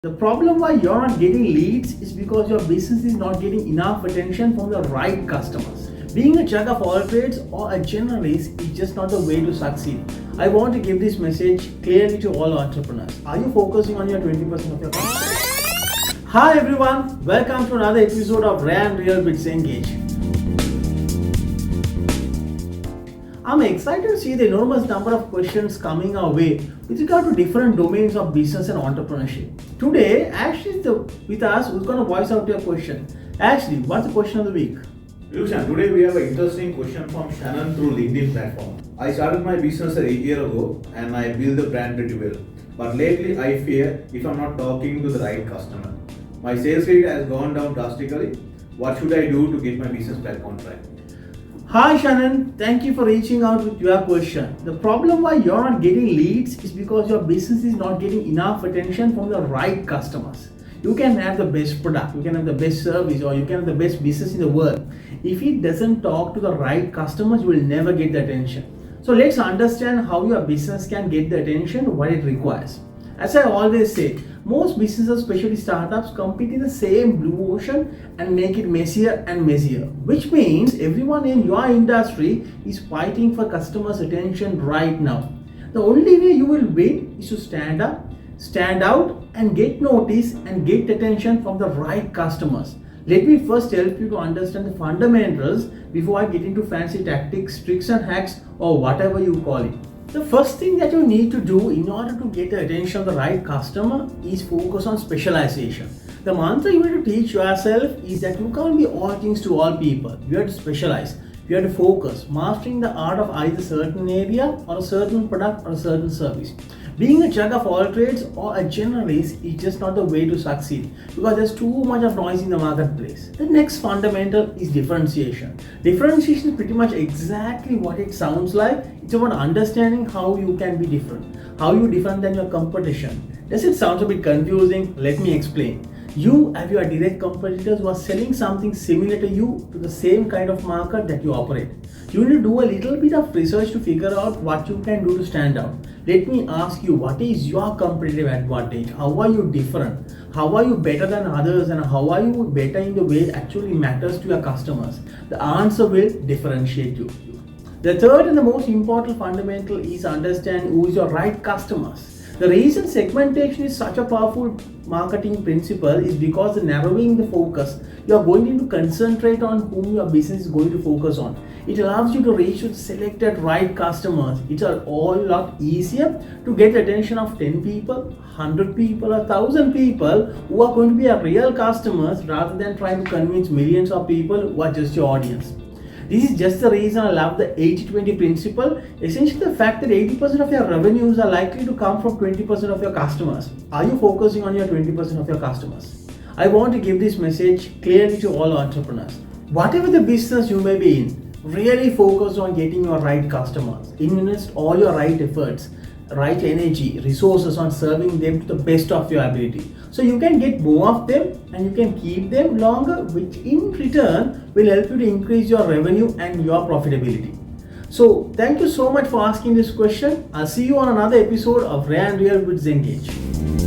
The problem why you're not getting leads is because your business is not getting enough attention from the right customers. Being a jack of all trades or a generalist is just not the way to succeed. I want to give this message clearly to all entrepreneurs. Are you focusing on your 20% of your customers? Hi everyone, welcome to another episode of Rare and Real with ZENGAGE. I'm excited to see the enormous number of questions coming our way with regard to different domains of business and entrepreneurship. Today, Ashley is with us who's going to voice out your question. Ashley, what's the question of the week? Dilrukshan, today we have an interesting question from Shannon through LinkedIn platform. I started my business 8 years ago and I built the brand pretty well. But lately I fear if I'm not talking to the right customer. My sales rate has gone down drastically. What should I do to get my business back on track? Hi Shannon, thank you for reaching out with your question. The problem why you're not getting leads is because your business is not getting enough attention from the right customers. You can have the best product, you can have the best service, or you can have the best business in the world. If it doesn't talk to the right customers, you will never get the attention. So let's understand how your business can get the attention, what it requires. As I always say, most businesses, especially startups, compete in the same blue ocean and make it messier and messier, which means everyone in your industry is fighting for customers' attention right now. The only way you will win is to stand up, stand out, and get noticed and get attention from the right customers. Let me first help you to understand the fundamentals before I get into fancy tactics, tricks and hacks, or whatever you call it. The first thing that you need to do in order to get the attention of the right customer is focus on specialization. The mantra you need to teach yourself is that you can't be all things to all people. You have to specialize. You have to focus, mastering the art of either a certain area or a certain product or a certain service. Being a jack of all trades or a generalist is just not the way to succeed because there's too much of noise in the marketplace. The next fundamental is differentiation. Differentiation is pretty much exactly what it sounds like. It's about understanding how you can be different, how you different than your competition. Does it sound a bit confusing? Let me explain. You have your direct competitors who are selling something similar to you to the same kind of market that you operate. You need to do a little bit of research to figure out what you can do to stand out. Let me ask you, what is your competitive advantage? How are you different? How are you better than others, and how are you better in the way it actually matters to your customers? The answer will differentiate you. The third and the most important fundamental is understand who is your right customers. The reason segmentation is such a powerful marketing principle is because narrowing the focus, you are going to concentrate on whom your business is going to focus on. It allows you to reach the selected right customers. It's a whole lot easier to get the attention of 10 people, 100 people, or 1,000 people who are going to be your real customers rather than trying to convince millions of people who are just your audience. This is just the reason I love the 80-20 principle. Essentially the fact that 80% of your revenues are likely to come from 20% of your customers. Are you focusing on your 20% of your customers? I want to give this message clearly to all entrepreneurs. Whatever the business you may be in, really focus on getting your right customers. Invest all your right efforts, right energy, resources on serving them to the best of your ability. So you can get more of them and you can keep them longer, which in return will help you to increase your revenue and your profitability. So thank you so much for asking this question. I'll see you on another episode of Rare and Real with ZENGAGE.